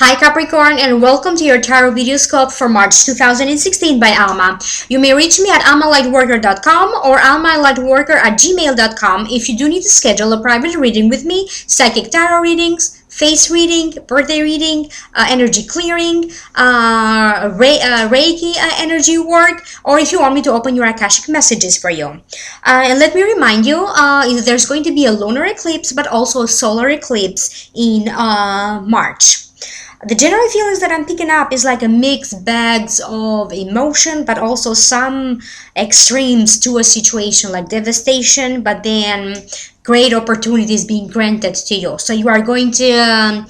Hi Capricorn, and welcome to your Tarot Videoscope for March 2016 by Alma. You may reach me at amalightworker.com or almalightworker@gmail.com if you do need to schedule a private reading with me, psychic tarot readings, face reading, birthday reading, energy clearing, Reiki energy work, or if you want me to open your Akashic messages for you. And let me remind you, there's going to be a lunar eclipse but also a solar eclipse in March. The general feelings that I'm picking up is like a mixed bags of emotion, but also some extremes to a situation, like devastation, but then great opportunities being granted to you. So you are going to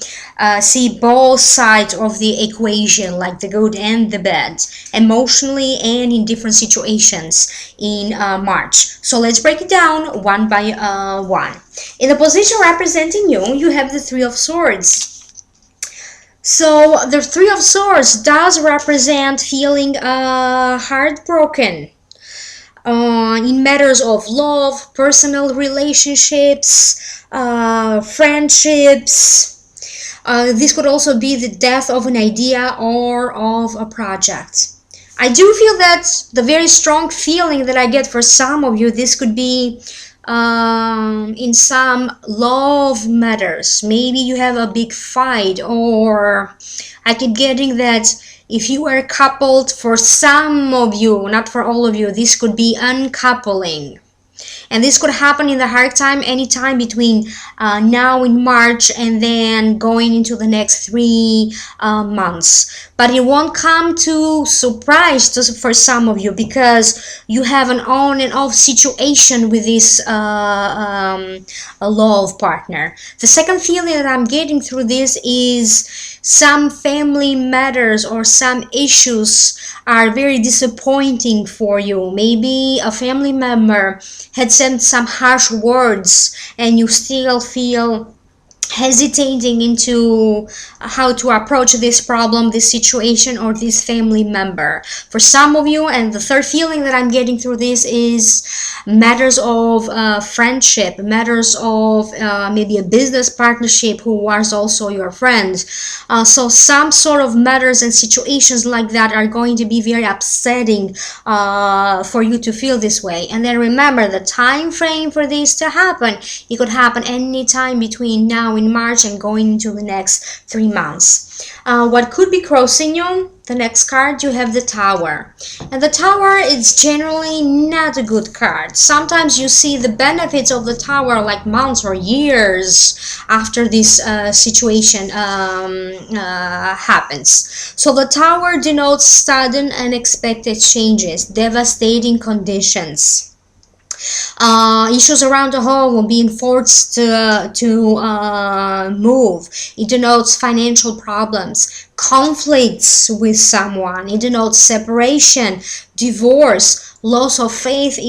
see both sides of the equation, like the good and the bad, emotionally and in different situations in March. So let's break it down one by one. In the position representing you, you have the Three of Swords. So the Three of Swords does represent feeling heartbroken in matters of love, personal relationships, friendships. This could also be the death of an idea or of a project. I do feel that the very strong feeling that I get for some of you, this could be in some love matters. Maybe you have a big fight, or I keep getting that if you are coupled, for some of you, not for all of you, this could be uncoupling. And this could happen in the hard time anytime between now in March and then going into the next 3 months. But it won't come to surprise for some of you, because you have an on and off situation with this love partner. The second feeling that I'm getting through this is some family matters or some issues are very disappointing for you. Maybe a family member had said some harsh words and you still feel hesitating into how to approach this problem, this situation, or this family member. For some of you, and the third feeling that I'm getting through this is matters of friendship, matters of maybe a business partnership who was also your friend. So some sort of matters and situations like that are going to be very upsetting for you to feel this way. And then remember the time frame for this to happen. It could happen any time between now in March and going into the next 3 months. What could be crossing you? The next card, you have the Tower. And the Tower is generally not a good card. Sometimes you see the benefits of the Tower like months or years after this situation happens. So the Tower denotes sudden unexpected changes, devastating conditions. Issues around the home, being forced to move. It denotes financial problems, conflicts with someone. It denotes separation, divorce, loss of faith.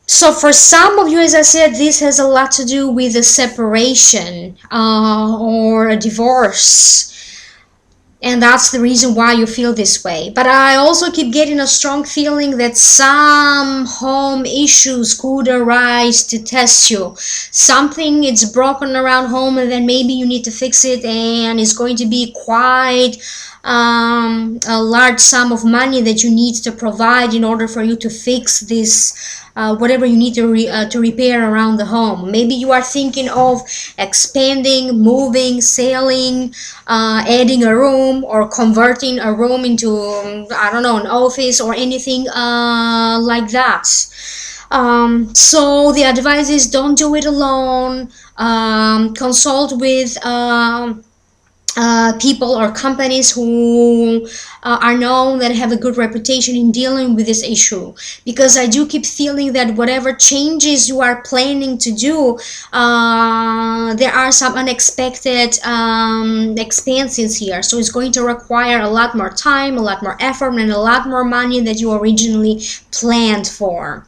So for some of you, as I said, this has a lot to do with a separation or a divorce. And that's the reason why you feel this way. But I also keep getting a strong feeling that some home issues could arise to test you. Something is broken around home, and then maybe you need to fix it, and it's going to be quite a large sum of money that you need to provide in order for you to fix this whatever you need to repair around the home. Maybe you are thinking of expanding, moving, selling, adding a room, or converting a room into, I don't know, an office or anything like that. So the advice is don't do it alone. Consult with people or companies who are known, that have a good reputation in dealing with this issue, because I do keep feeling that whatever changes you are planning to do, there are some unexpected expenses here. So it's going to require a lot more time, a lot more effort, and a lot more money that you originally planned for.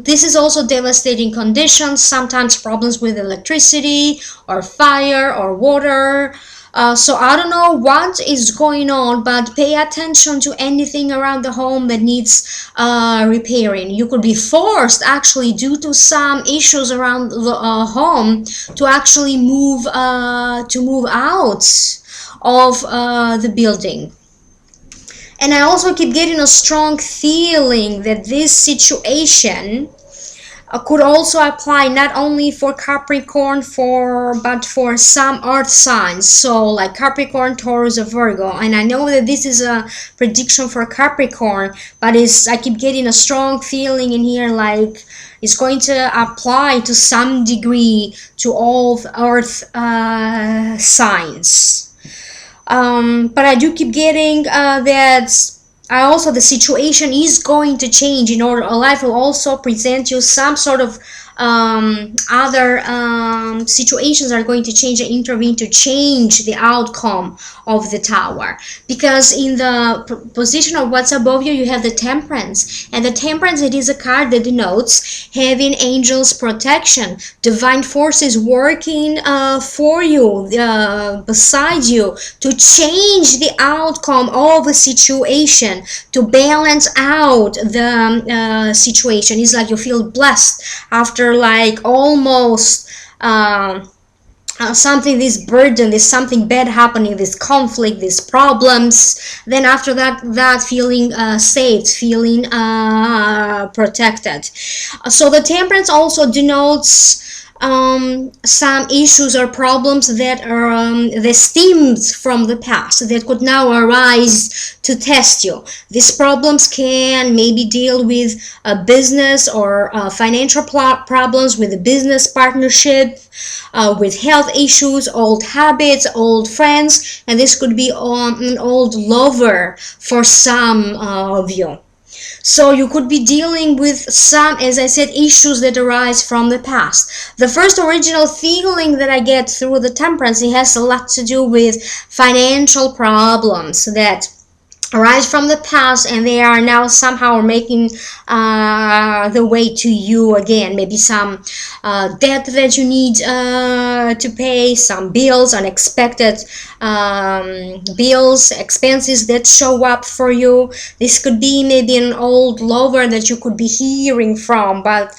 This is also devastating conditions, sometimes problems with electricity or fire or water. So I don't know what is going on, but pay attention to anything around the home that needs repairing. You could be forced, actually, due to some issues around the home, to actually move out of the building. And I also keep getting a strong feeling that this situation could also apply not only for Capricorn but for some earth signs, so like Capricorn, Taurus, or Virgo. And I know that this is a prediction for Capricorn, but I keep getting a strong feeling in here like it's going to apply to some degree to all earth signs. But I do keep getting that also the situation is going to change. In order, life will also present you some sort of other situations are going to change and intervene to change the outcome of the tower, because in the position of what's above you, you have the Temperance, and the Temperance, it is a card that denotes having angels protection, divine forces working for you, beside you, to change the outcome of a situation, to balance out the situation. It's like you feel blessed after like almost something, this burden, this something bad happening, this conflict, these problems, then after that feeling safe, feeling protected. So the Temperance also denotes some issues or problems that are that stems from the past that could now arise to test you. These problems can maybe deal with a business or financial problems, with a business partnership, with health issues, old habits, old friends, and this could be an old lover for some of you. So you could be dealing with some, as I said, issues that arise from the past. The first original feeling that I get through the Temperance, it has a lot to do with financial problems that arise from the past, and they are now somehow making the way to you again. Maybe some debt that you need to pay, some bills, unexpected bills, expenses that show up for you. This could be maybe an old lover that you could be hearing from, but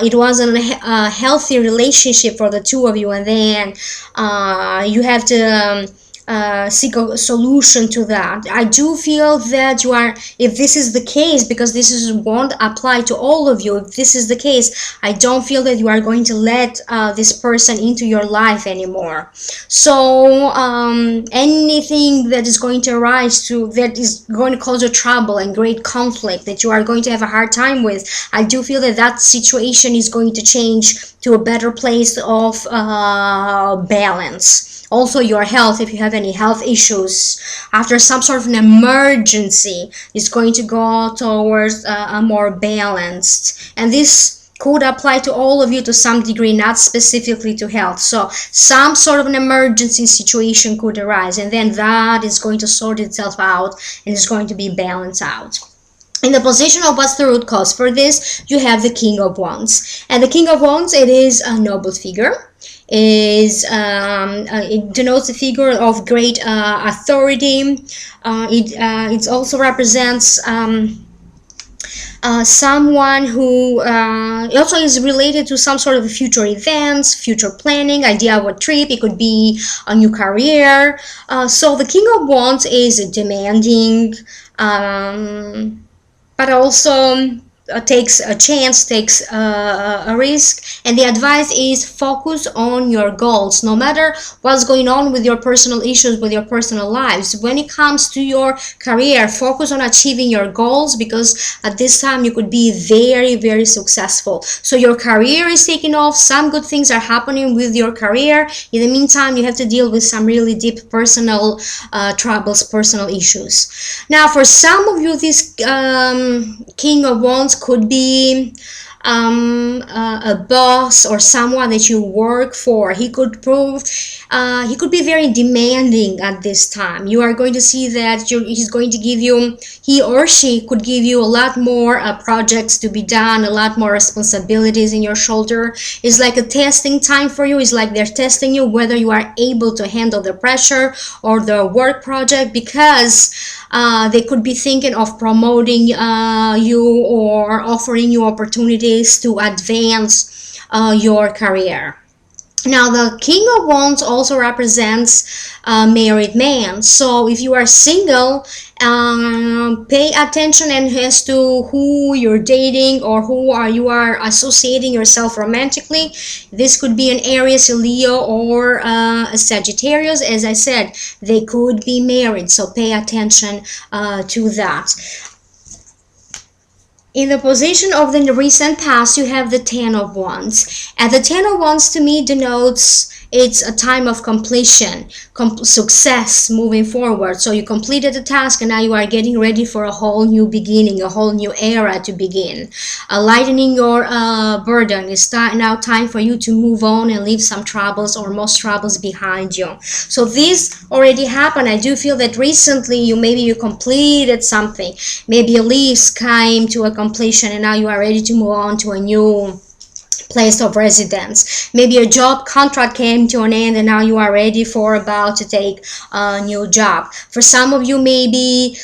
it wasn't a healthy relationship for the two of you, and then you have to seek a solution to that. I do feel that you are, if this is the case, because won't apply to all of you, if this is the case, I don't feel that you are going to let this person into your life anymore. So anything that is going to arise that is going to cause you trouble and great conflict that you are going to have a hard time with, I do feel that situation is going to change to a better place of balance. Also, your health, if you have any health issues, after some sort of an emergency, is going to go towards a more balanced. And this could apply to all of you to some degree, not specifically to health. So some sort of an emergency situation could arise, and then that is going to sort itself out and is going to be balanced out. In the position of what's the root cause for this, you have the King of Wands. And the King of Wands, it is a noble figure. It denotes a figure of great authority. It also represents someone who also is related to some sort of future events, future planning, idea of a trip. It could be a new career. So the King of Wands is demanding, but also takes a chance, takes a risk, and the advice is focus on your goals. No matter what's going on with your personal issues, with your personal lives, when it comes to your career, focus on achieving your goals, because at this time you could be very, very successful. So your career is taking off, some good things are happening with your career. In the meantime, you have to deal with some really deep personal troubles, personal issues. Now, for some of you, this King of Wands could be a boss or someone that you work for. He could be very demanding at this time. You are going to see that he's going to give you, he or she could give you a lot more projects to be done, a lot more responsibilities in your shoulder. It's like a testing time for you. It's like they're testing you whether you are able to handle the pressure or the work project, because they could be thinking of promoting you or offering you opportunities to advance your career. Now, the King of Wands also represents a married man. So if you are single, pay attention and as to who you're dating or you are associating yourself romantically. This could be an Aries, a Leo, or a Sagittarius. As I said, they could be married, so pay attention to that. In the position of the recent past, you have the Ten of Wands. And the Ten of Wands to me denotes it's a time of completion, success moving forward. So you completed the task and now you are getting ready for a whole new beginning, a whole new era to begin. Lightening your burden. It's now time for you to move on and leave some troubles or most troubles behind you. So this already happened. I do feel that recently maybe you completed something. Maybe a lease came to a completion and now you are ready to move on to a new place of residence. Maybe a job contract came to an end and now you are ready for about to take a new job. For some of you, maybe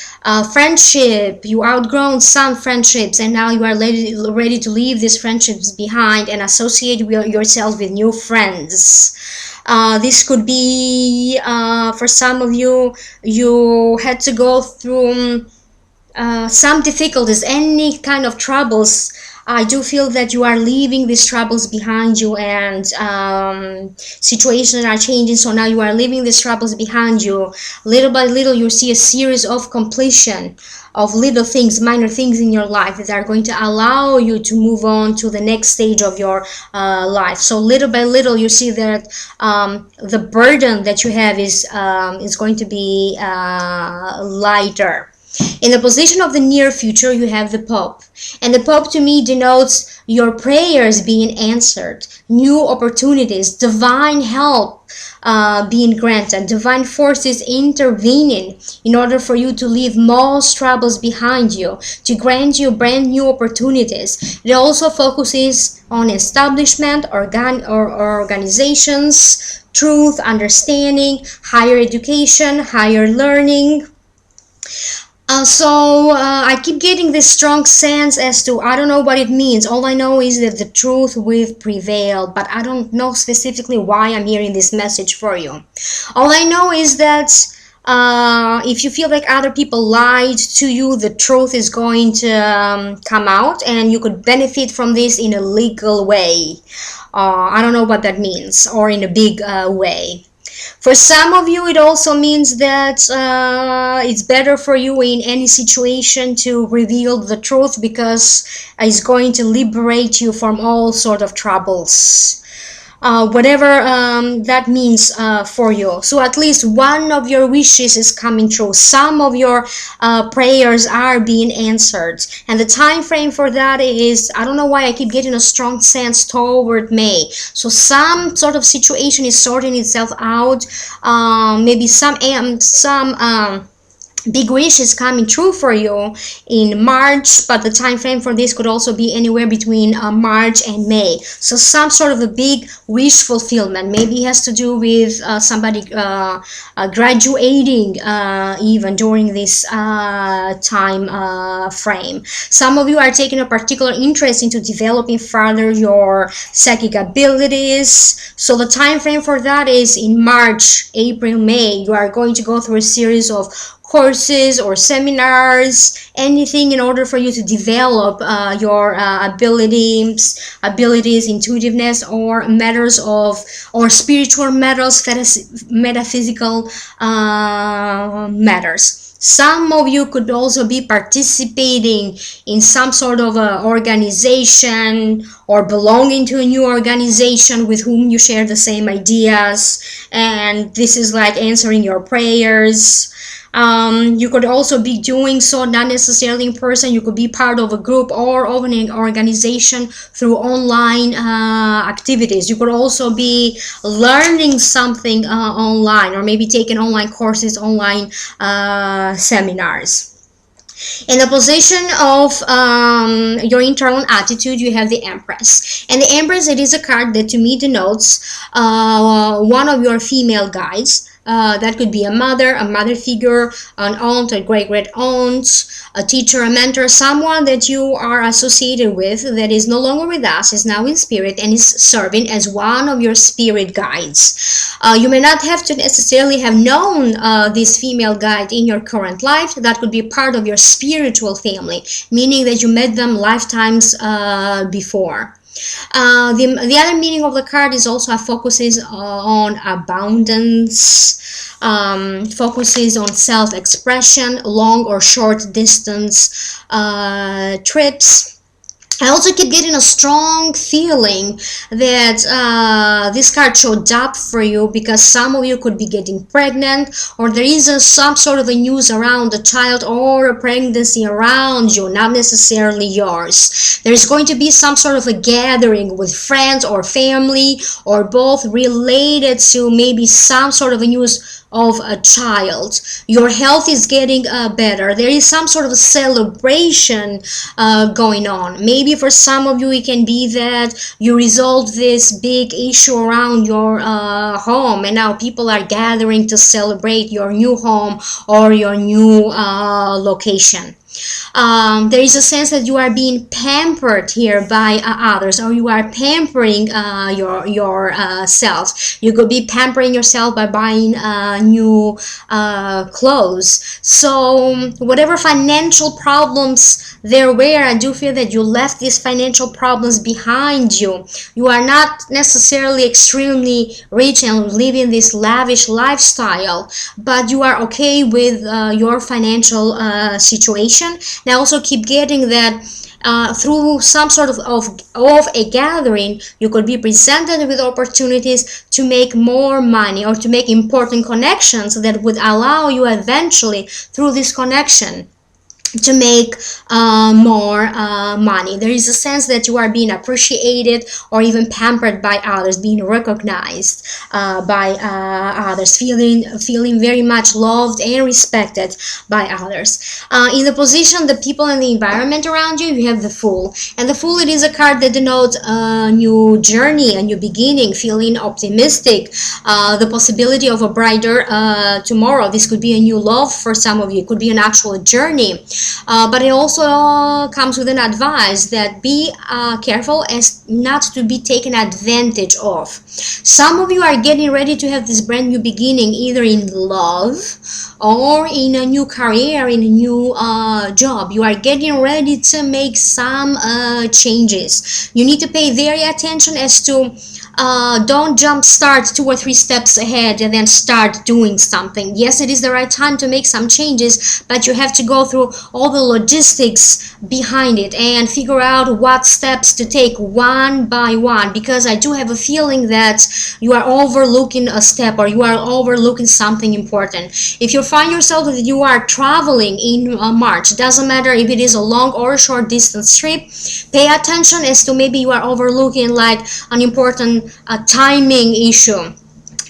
friendship, you outgrown some friendships and now you are ready to leave these friendships behind and associate yourself with new friends. This could be for some of you, you had to go through some difficulties, any kind of troubles. I do feel that you are leaving these troubles behind you and situations are changing, so now you are leaving these troubles behind you. Little by little you see a series of completion of little things, minor things in your life that are going to allow you to move on to the next stage of your life. So little by little you see that the burden that you have is going to be lighter. In the position of the near future, you have the Pope. And the Pope to me denotes your prayers being answered, new opportunities, divine help being granted, divine forces intervening in order for you to leave most troubles behind you, to grant you brand new opportunities. It also focuses on establishment, or organizations, truth, understanding, higher education, higher learning. I keep getting this strong sense as to, I don't know what it means. All I know is that the truth will prevail, but I don't know specifically why I'm hearing this message for you. All I know is that if you feel like other people lied to you, the truth is going to come out and you could benefit from this in a legal way. I don't know what that means, or in a big way. For some of you, it also means that it's better for you in any situation to reveal the truth, because it's going to liberate you from all sort of troubles. Whatever that means for you. So at least one of your wishes is coming true. Some of your prayers are being answered. And the time frame for that is, I don't know why I keep getting a strong sense toward May. So some sort of situation is sorting itself out. Maybe some big wish is coming true for you in March, but the time frame for this could also be anywhere between March and May. So some sort of a big wish fulfillment. Maybe it has to do with somebody graduating even during this time frame. Some of you are taking a particular interest into developing further your psychic abilities. So the time frame for that is in March, April, May. You are going to go through a series of courses or seminars, anything in order for you to develop your abilities, intuitiveness, or matters of, or spiritual matters, metaphysical matters. Some of you could also be participating in some sort of organization or belonging to a new organization with whom you share the same ideas, and this is like answering your prayers. You could also be doing so not necessarily in person. You could be part of a group or of an organization through online activities. You could also be learning something online, or maybe taking online courses, online seminars. In the position of your internal attitude, you have the Empress. And the Empress, it is a card that to me denotes one of your female guides. That could be a mother figure, an aunt, a great aunt, a teacher, a mentor, someone that you are associated with that is no longer with us, is now in spirit and is serving as one of your spirit guides. You may not have to necessarily have known this female guide in your current life. That could be part of your spiritual family, meaning that you met them lifetimes before. The other meaning of the card is also focuses on abundance, focuses on self-expression, long or short distance trips. I also keep getting a strong feeling that this card showed up for you because some of you could be getting pregnant, or there is some sort of a news around a child or a pregnancy around you, not necessarily yours. There's going to be some sort of a gathering with friends or family, or both, related to maybe some sort of a news of a child. Your health is getting better. There is some sort of a celebration going on. Maybe for some of you it can be that you resolved this big issue around your home, and now people are gathering to celebrate your new home or your new location. There is a sense that you are being pampered here by others, or you are pampering yourself. You could be pampering yourself by buying new clothes. So whatever financial problems there were, I do feel that you left these financial problems behind you. You are not necessarily extremely rich and living this lavish lifestyle, but you are okay with your financial situation. And I also keep getting that through some sort of a gathering, you could be presented with opportunities to make more money or to make important connections that would allow you eventually, through this connection, to make more money. There is a sense that you are being appreciated or even pampered by others, being recognized by others, feeling very much loved and respected by others. In the position, the people and the environment around you, you have the Fool. And the Fool, it is a card that denotes a new journey, a new beginning, feeling optimistic, the possibility of a brighter tomorrow. This could be a new love for some of you. It could be an actual journey. But it also comes with an advice that be careful as not to be taken advantage of. Some of you are getting ready to have this brand new beginning, either in love or in a new career, in a new job. You are getting ready to make some changes. You need to pay very attention as to don't jump start 2 or 3 steps ahead and then start doing something. Yes, it is the right time to make some changes, but you have to go through all the logistics behind it and figure out what steps to take one by one, because I do have a feeling that you are overlooking a step or you are overlooking something important. If you find yourself that you are traveling in March, it doesn't matter if it is a long or a short distance trip, pay attention as to maybe you are overlooking like an important timing issue,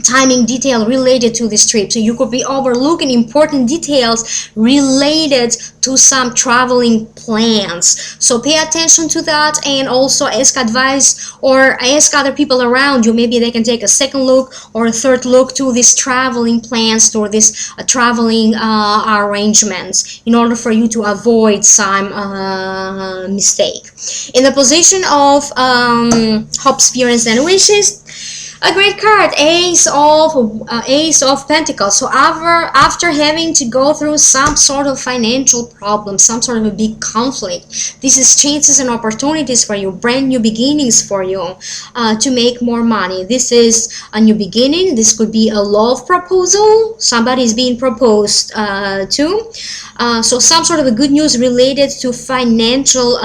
timing detail related to this trip. So you could be overlooking important details related to some traveling plans. So pay attention to that, and also ask advice or ask other people around you. Maybe they can take a second look or a third look to these traveling plans, to this traveling arrangements, in order for you to avoid some mistake. In the position of hopes, fears, and wishes, A great card, Ace of Pentacles. So after having to go through some sort of financial problem, some sort of a big conflict, this is chances and opportunities for you, brand new beginnings for you, to make more money. This is a new beginning. This could be a love proposal. Somebody is being proposed to. So some sort of a good news related to financial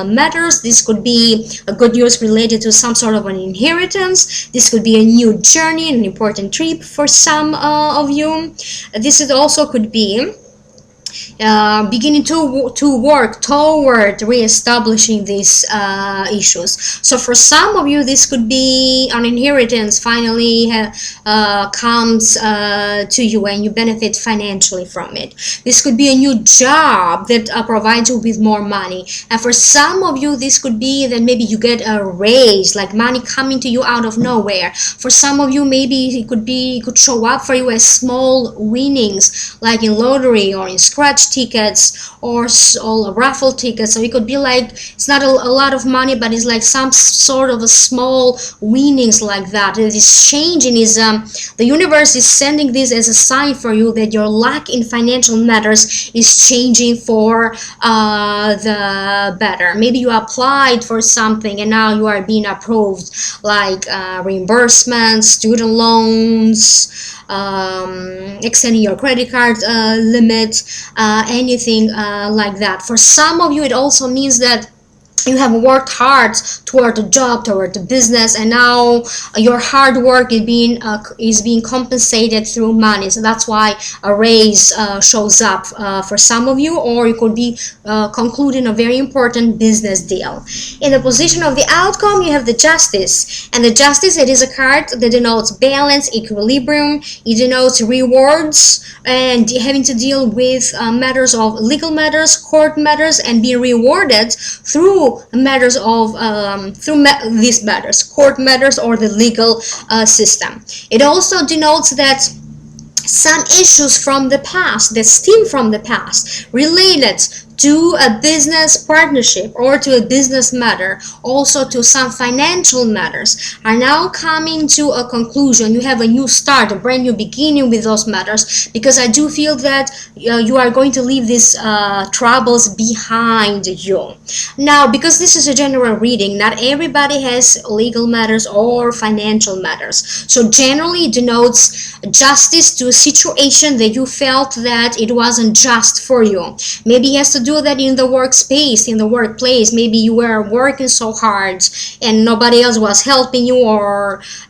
matters. This could be a good news related to some sort of an inheritance. This could be a new journey, an important trip for some of you. This is also could be beginning to work toward re-establishing these issues. So for some of you, this could be an inheritance finally comes to you and you benefit financially from it. This could be a new job that provides you with more money. And for some of you, this could be that maybe you get a raise, like money coming to you out of nowhere. For some of you, maybe it could show up for you as small winnings, like in lottery or in scratch tickets or raffle tickets. So it could be like, it's not a lot of money, but it's like some sort of a small winnings like that. It is changing. The universe is sending this as a sign for you that your lack in financial matters is changing for the better. Maybe you applied for something and now you are being approved, like reimbursements, student loans, extending your credit card limit, anything like that. For some of you, it also means that you have worked hard toward a job, toward a business, and now your hard work is being compensated through money. So that's why a raise shows up for some of you, or you could be concluding a very important business deal. In the position of the outcome, you have the Justice, and the Justice, it is a card that denotes balance, equilibrium. It denotes rewards and having to deal with matters of legal matters, court matters, and being rewarded through matters of these matters, court matters or the legal system. It also denotes that some issues from the past, that stem from the past, related to a business partnership or to a business matter, also to some financial matters, are now coming to a conclusion. You have a new start, a brand new beginning with those matters, because I do feel that you are going to leave these troubles behind you. Now, because this is a general reading, not everybody has legal matters or financial matters. So generally it denotes justice to a situation that you felt that it wasn't just for you. Maybe it has to do that in the workspace, in the workplace. Maybe you were working so hard and nobody else was helping you,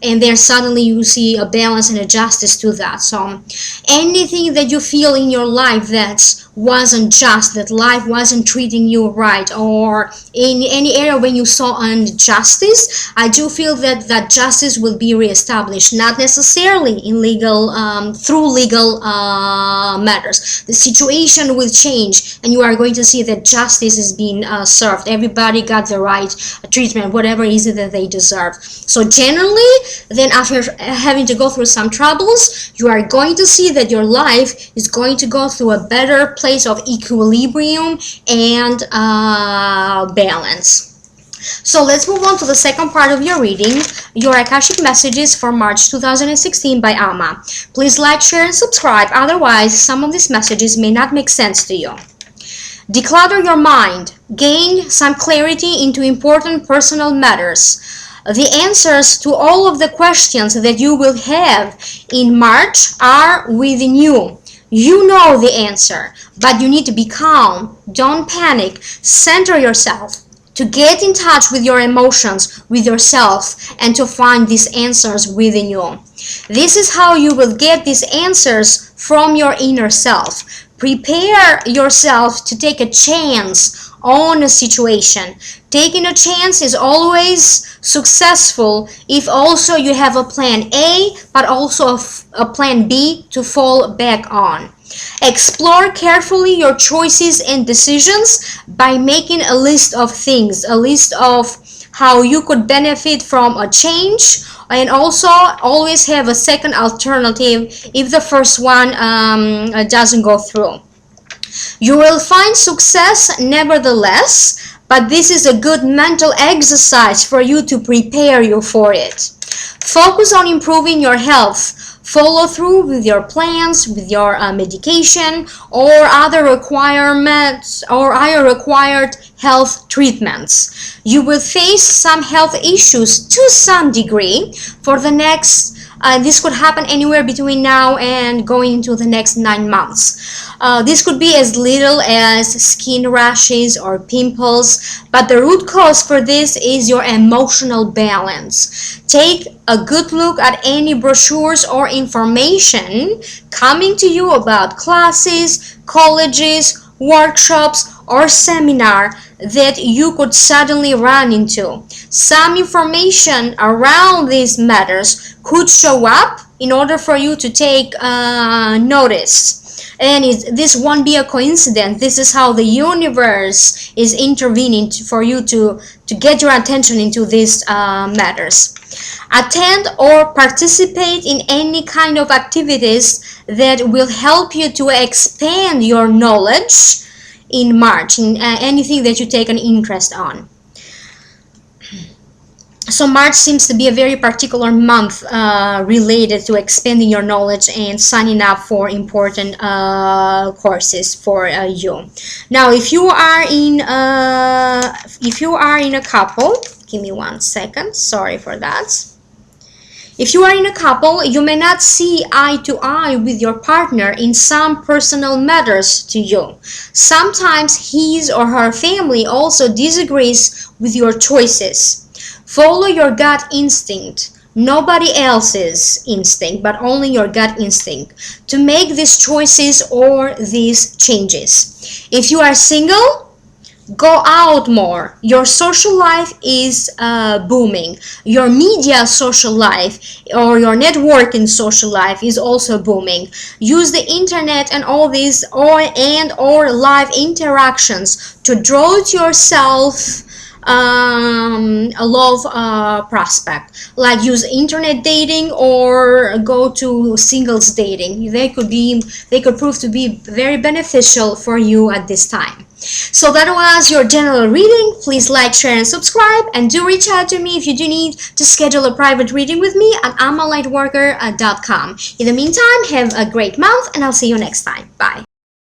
and then suddenly you see a balance and a justice to that. So anything that you feel in your life that wasn't just, that life wasn't treating you right, or in any area when you saw injustice, I do feel that that justice will be reestablished, not necessarily in legal, through legal matters. The situation will change and you are going to see that justice is being served. Everybody got the right treatment, whatever it is that they deserve. So generally, then after having to go through some troubles, you are going to see that your life is going to go through a better place of equilibrium and balance. So let's move on to the second part of your reading, your Akashic messages for March 2016 by Alma. Please like, share, and subscribe, otherwise some of these messages may not make sense to you. Declutter your mind. Gain some clarity into important personal matters. The answers to all of the questions that you will have in March are within you. You know the answer, but you need to be calm. Don't panic. Center yourself to get in touch with your emotions, with yourself, and to find these answers within you. This is how you will get these answers from your inner self. Prepare yourself to take a chance on a situation. Taking a chance is always successful if also you have a plan A, but also a plan B to fall back on. Explore carefully your choices and decisions by making a list of things, a list of how you could benefit from a change, and also always have a second alternative if the first one doesn't go through. You will find success nevertheless, but this is a good mental exercise for you to prepare you for it. Focus on improving your health. Follow through with your plans, with your medication or other requirements or other required health treatments. You will face some health issues to some degree for the next this could happen anywhere between now and going into the next 9 months. This could be as little as skin rashes or pimples, but the root cause for this is your emotional balance. Take a good look at any brochures or information coming to you about classes, colleges, workshops, or seminar that you could suddenly run into. Some information around these matters could show up in order for you to take notice. And this won't be a coincidence. This is how the universe is intervening for you to get your attention into these matters. Attend or participate in any kind of activities that will help you to expand your knowledge in March, in anything that you take an interest on. So March seems to be a very particular month related to expanding your knowledge and signing up for important courses for you. Now, if you are in a couple, give me 1 second. Sorry for that. If you are in a couple, you may not see eye to eye with your partner in some personal matters to you. Sometimes his or her family also disagrees with your choices. Follow your gut instinct, nobody else's instinct, but only your gut instinct, to make these choices or these changes. If you are single, go out more. Your social life is booming. Your media social life or your networking social life is also booming. Use the internet and all these or live interactions to draw to yourself a love prospect. Like use internet dating or go to singles dating. They could prove to be very beneficial for you at this time. So that was your general reading. Please like, share, and subscribe, and do reach out to me if you do need to schedule a private reading with me at amalightworker.com. In the meantime, have a great month, and I'll see you next time. Bye.